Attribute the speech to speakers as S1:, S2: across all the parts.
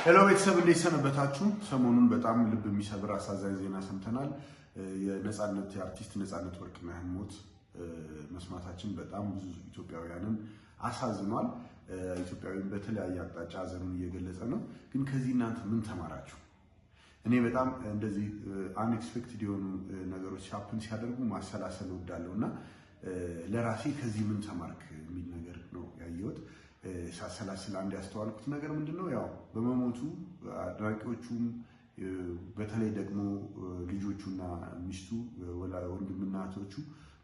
S1: ሄሎ ቤተሰብ እንዴት ሰነበታችሁ? ሰሞኑን በጣም ልብ የሚሰብር አሳዛኝ ዜና ሰምተናል። የነጻነት የአርቲስት ነጻነት ወርቅነህን ሞት መስማታችን በጣም ብዙ ኢትዮጵያውያንን አሳዝኗል። ኢትዮጵያውያን በተለያየ አቅጣጫ ሀዘኑን እየገለጸ ነው። ግን ከዚህ እናንተ ምን ተማራችሁ? እኔ በጣም እንደዚህ አንኤክስፔክትድ የሆኑ ነገሮች ሀፕን ሲያደርጉ ማሰላሰል እወዳለሁና ለራሴ ከዚህ ምን ተማርክ የሚል ነገር ነው ያየሁት። ሳሰላስል አንድ ያስተዋልኩት ነገር ምንድነው? ያው በመሞቱ አድናቂዎቹም በተለይ ደግሞ ልጆቹና ሚስቱ ወንድምና እህቶቹ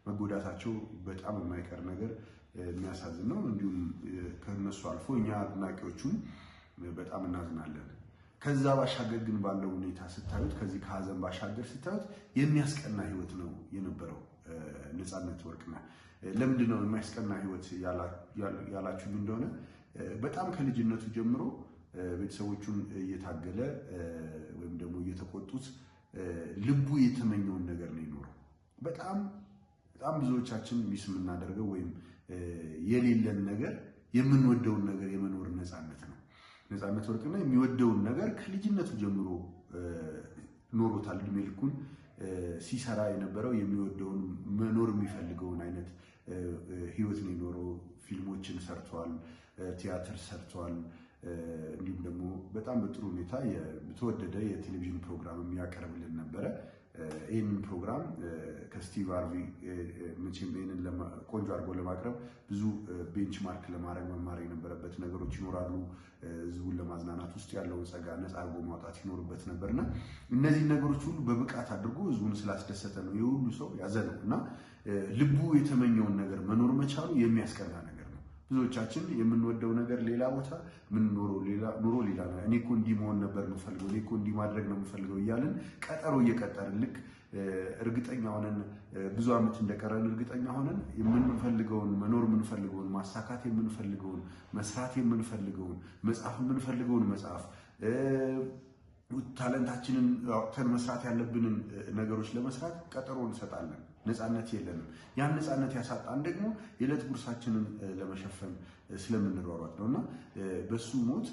S1: መጎዳታቸው በጣም የማይቀር ነገር የሚያሳዝን ነው። እንዲሁም ከነሱ አልፎ እኛ አድናቂዎቹም በጣም እናዝናለን። ከዛ ባሻገር ግን ባለው ሁኔታ ስታዩት ከዚህ ከሀዘን ባሻገር ስታዩት የሚያስቀና ህይወት ነው የነበረው ነጻነት ወርቅነህ። ለምንድን ነው የሚያስቀና ህይወት ያላችሁኝ እንደሆነ በጣም ከልጅነቱ ጀምሮ ቤተሰቦቹን እየታገለ ወይም ደግሞ እየተቆጡት ልቡ የተመኘውን ነገር ነው የኖረው። በጣም ብዙዎቻችን ሚስ የምናደርገው ወይም የሌለን ነገር የምንወደውን ነገር የመኖር ነጻነት ነው። ነጻነት ወርቅነህ የሚወደውን ነገር ከልጅነቱ ጀምሮ ኖሮታል። እድሜ ልኩን ሲሰራ የነበረው የሚወደውን መኖር የሚፈልገውን አይነት ህይወት ነው የኖረው። ፊልሞችን ሰርቷል፣ ቲያትር ሰርቷል። እንዲሁም ደግሞ በጣም በጥሩ ሁኔታ የተወደደ የቴሌቪዥን ፕሮግራም የሚያቀርብልን ነበረ። ይህንን ፕሮግራም ከስቲቭ ሃርቪ መቼም ይህንን ቆንጆ አድርጎ ለማቅረብ ብዙ ቤንችማርክ ለማድረግ መማር የነበረበት ነገሮች ይኖራሉ። ህዝቡን ለማዝናናት ውስጥ ያለውን ጸጋ ነፃ አድርጎ ማውጣት ይኖርበት ነበርና እነዚህ ነገሮች ሁሉ በብቃት አድርጎ ህዝቡን ስላስደሰተ ነው የሁሉ ሰው ያዘነው እና ልቡ የተመኘውን ነገር መኖር መቻሉ የሚያስቀና ነገር ነው። ብዙዎቻችን የምንወደው ነገር ሌላ ቦታ ምን ኑሮ ሌላ ነው። እኔ እኮ እንዲህ መሆን ነበር የምፈልገው፣ እኔ እኮ እንዲህ ማድረግ ነው የምፈልገው እያልን ቀጠሮ እየቀጠርን ልክ እርግጠኛ ሆነን ብዙ ዓመት እንደቀረን እርግጠኛ ሆነን የምንፈልገውን መኖር የምንፈልገውን ማሳካት የምንፈልገውን መስራት የምንፈልገውን መጽሐፍ የምንፈልገውን መጽሐፍ ታለንታችንን አውጥተን መስራት ያለብንን ነገሮች ለመስራት ቀጠሮ እንሰጣለን። ነጻነት የለንም። ያን ነጻነት ያሳጣን ደግሞ የዕለት ጉርሳችንን ለመሸፈን ስለምንሯሯጥ ነውና በሱ ሞት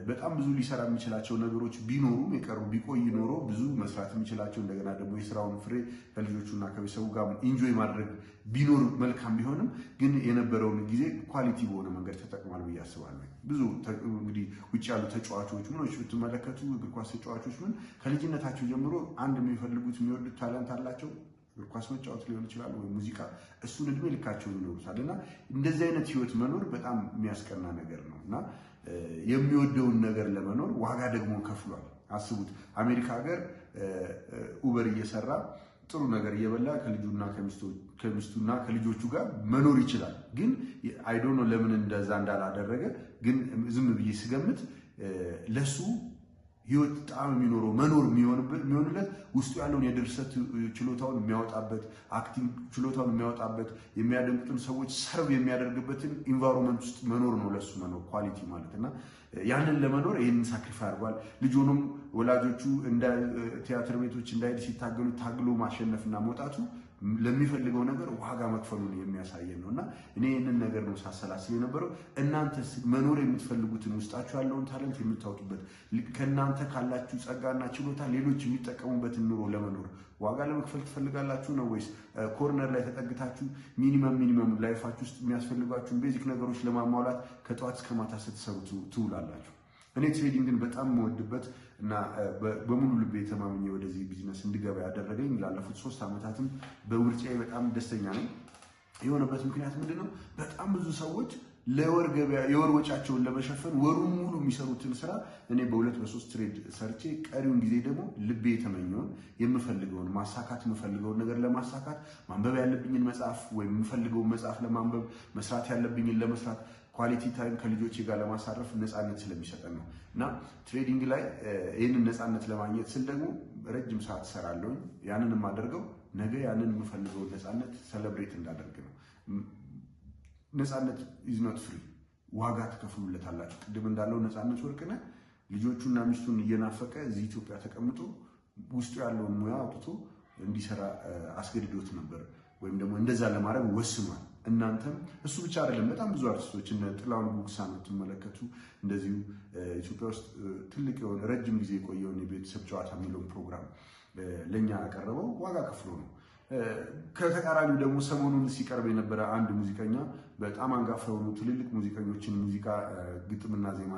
S1: በጣም ብዙ ሊሰራ የሚችላቸው ነገሮች ቢኖሩም ቢቆይ ኖሮ ብዙ መስራት የሚችላቸው እንደገና ደግሞ የስራውን ፍሬ ከልጆቹና ከቤተሰቡ ጋር ኢንጆይ ማድረግ ቢኖር መልካም ቢሆንም ግን የነበረውን ጊዜ ኳሊቲ በሆነ መንገድ ተጠቅሟል ብዬ አስባለሁ። ብዙ እንግዲህ ውጭ ያሉ ተጫዋቾች ምኖች ብትመለከቱ እግር ኳስ ተጫዋቾች ምን ከልጅነታቸው ጀምሮ አንድ የሚፈልጉት የሚወዱት ታለንት አላቸው። እግር ኳስ መጫወት ሊሆን ይችላል ወይ ሙዚቃ፣ እሱን እድሜ ልካቸውን ይኖሩታልና እንደዚህ አይነት ህይወት መኖር በጣም የሚያስቀና ነገር ነው እና የሚወደውን ነገር ለመኖር ዋጋ ደግሞ ከፍሏል። አስቡት፣ አሜሪካ ሀገር ኡበር እየሰራ ጥሩ ነገር እየበላ ከልጁና ከሚስቱና ከልጆቹ ጋር መኖር ይችላል። ግን አይ ዶንት ኖ ለምን እንደዛ እንዳላደረገ። ግን ዝም ብዬ ስገምት ለሱ ህይወት ጣም የሚኖረው መኖር የሚሆንለት ውስጡ ያለውን የድርሰት ችሎታውን የሚያወጣበት፣ አክቲንግ ችሎታውን የሚያወጣበት፣ የሚያደምጡትን ሰዎች ሰርቭ የሚያደርግበትን ኢንቫይሮንመንት ውስጥ መኖር ነው ለሱ መኖር ኳሊቲ ማለት እና ያንን ለመኖር ይህንን ሳክሪፋይ አድርጓል። ልጁንም ወላጆቹ እንደ ቲያትር ቤቶች እንዳይሄድ ሲታገሉ ታግሎ ማሸነፍና መውጣቱ ለሚፈልገው ነገር ዋጋ መክፈሉን የሚያሳየን ነውና እኔ ይህንን ነገር ነው ሳሰላስል የነበረው። እናንተስ መኖር የምትፈልጉትን ውስጣችሁ ያለውን ታለንት የምታወጡበት ከእናንተ ካላችሁ ጸጋና ችሎታ ሌሎች የሚጠቀሙበትን ኑሮ ለመኖር ዋጋ ለመክፈል ትፈልጋላችሁ ነው ወይስ ኮርነር ላይ ተጠግታችሁ ሚኒመም ላይፋችሁ ውስጥ የሚያስፈልጓችሁን ቤዚክ ነገሮች ለማሟላት ከጠዋት እስከ ማታ ስትሰሩ ትውላላችሁ? እኔ ትሬዲንግን በጣም የምወድበት እና በሙሉ ልቤ የተማመኘ ወደዚህ ቢዝነስ እንድገባ ያደረገኝ ላለፉት 3 ዓመታትም በውርጫዬ በጣም ደስተኛ ነኝ። የሆነበት ምክንያት ምንድነው? በጣም ብዙ ሰዎች ለወር ገበያ የወር ወጫቸውን ለመሸፈን ወሩን ሙሉ የሚሰሩትን ስራ እኔ በ2-3 ትሬድ ሰርቼ ቀሪውን ጊዜ ደግሞ ልቤ የተመኘውን የምፈልገውን ማሳካት የምፈልገውን ነገር ለማሳካት ማንበብ ያለብኝን መጽሐፍ ወይም የምፈልገውን መጽሐፍ ለማንበብ መስራት ያለብኝን ለመስራት ኳሊቲ ታይም ከልጆቼ ጋር ለማሳረፍ ነፃነት ስለሚሰጠን ነው እና ትሬዲንግ ላይ ይህንን ነፃነት ለማግኘት ስል ደግሞ ረጅም ሰዓት እሰራለሁ። ያንን የማደርገው ነገ ያንን የምፈልገውን ነፃነት ሰለብሬት እንዳደርግ ነው። ነፃነት ኢዝ ኖት ፍሪ፣ ዋጋ ትከፍሉለታላችሁ። ቅድም እንዳለው ነፃነት ወርቅነህ ልጆቹና ሚስቱን እየናፈቀ እዚህ ኢትዮጵያ ተቀምጦ ውስጡ ያለውን ሙያ አውጥቶ እንዲሰራ አስገድዶት ነበር፣ ወይም ደግሞ እንደዛ ለማድረግ ወስኗል። እናንተም እሱ ብቻ አይደለም፣ በጣም ብዙ አርቲስቶች እነ ጥላሁን ጉግሳን ብትመለከቱ እንደዚሁ ኢትዮጵያ ውስጥ ትልቅ የሆነ ረጅም ጊዜ የቆየውን የቤተሰብ ጨዋታ የሚለውን ፕሮግራም ለኛ ያቀረበው ዋጋ ከፍሎ ነው። ከተቃራኒው ደግሞ ሰሞኑን ሲቀርብ የነበረ አንድ ሙዚቀኛ በጣም አንጋፋ የሆኑ ትልልቅ ሙዚቀኞችን ሙዚቃ ግጥምና ዜማ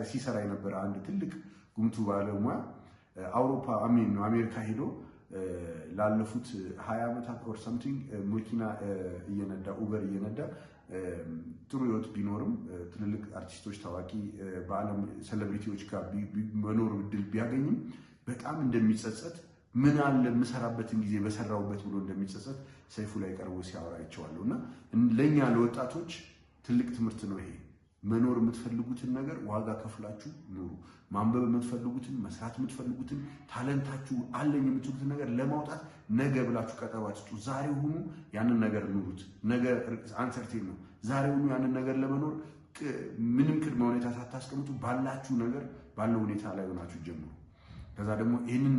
S1: ሲሰራ የነበረ አንድ ትልቅ ጉምቱ ባለሙያ አውሮፓ አሜሪካ ሄዶ ላለፉት 20 ዓመታት ኦር ሰምቲንግ መኪና እየነዳ ኡበር እየነዳ ጥሩ ህይወት ቢኖርም ትልልቅ አርቲስቶች ታዋቂ በዓለም ሴሌብሪቲዎች ጋር መኖር እድል ቢያገኝም በጣም እንደሚጸጸት ምን አለ የምሰራበትን ጊዜ በሰራውበት ብሎ እንደሚጸጸት ሰይፉ ላይ ቀርቦ ሲያወራ አይቼዋለሁና ለኛ ለወጣቶች ትልቅ ትምህርት ነው ይሄ። መኖር የምትፈልጉትን ነገር ዋጋ ከፍላችሁ ኑሩ። ማንበብ የምትፈልጉትን መስራት የምትፈልጉትን ታለንታችሁ አለኝ የምትሉትን ነገር ለማውጣት ነገ ብላችሁ ቀጠሮ አትስጡ። ዛሬው ሁኑ ያንን ነገር ኑሩት። ነገ አንሰርቴን ነው። ዛሬው ሁኑ ያንን ነገር ለመኖር ምንም ቅድመ ሁኔታ ሳታስቀምጡ ባላችሁ ነገር ባለው ሁኔታ ላይ ሆናችሁ ጀምሩ። ከዛ ደግሞ ይሄንን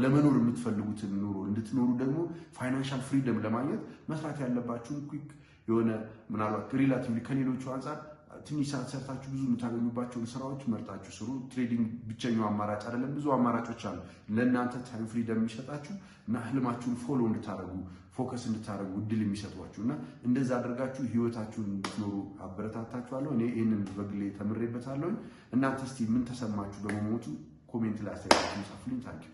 S1: ለመኖር የምትፈልጉትን ኑሮ እንድትኖሩ ደግሞ ፋይናንሻል ፍሪደም ለማግኘት መስራት ያለባችሁን ኩክ የሆነ ምናልባት ሪላቲቭሊ ከሌሎቹ አንፃር ትንሽ ሰዓት ሰርታችሁ ብዙ የምታገኙባቸውን ስራዎች መርጣችሁ ስሩ። ትሬዲንግ ብቸኛው አማራጭ አይደለም፣ ብዙ አማራጮች አሉ ለእናንተ ታይም ፍሪደም የሚሰጣችሁ እና ህልማችሁን ፎሎ እንድታረጉ ፎከስ እንድታረጉ እድል የሚሰጧችሁ እና እንደዛ አድርጋችሁ ህይወታችሁን እንድትኖሩ አበረታታችኋለሁ። እኔ ይሄንን በግሌ ተምሬበታለሁ። እናንተ እስቲ ምን ተሰማችሁ በመሞቱ? ኮሜንት ላይ አስተያየታችሁን ጻፉልኝ። ታንኪዩ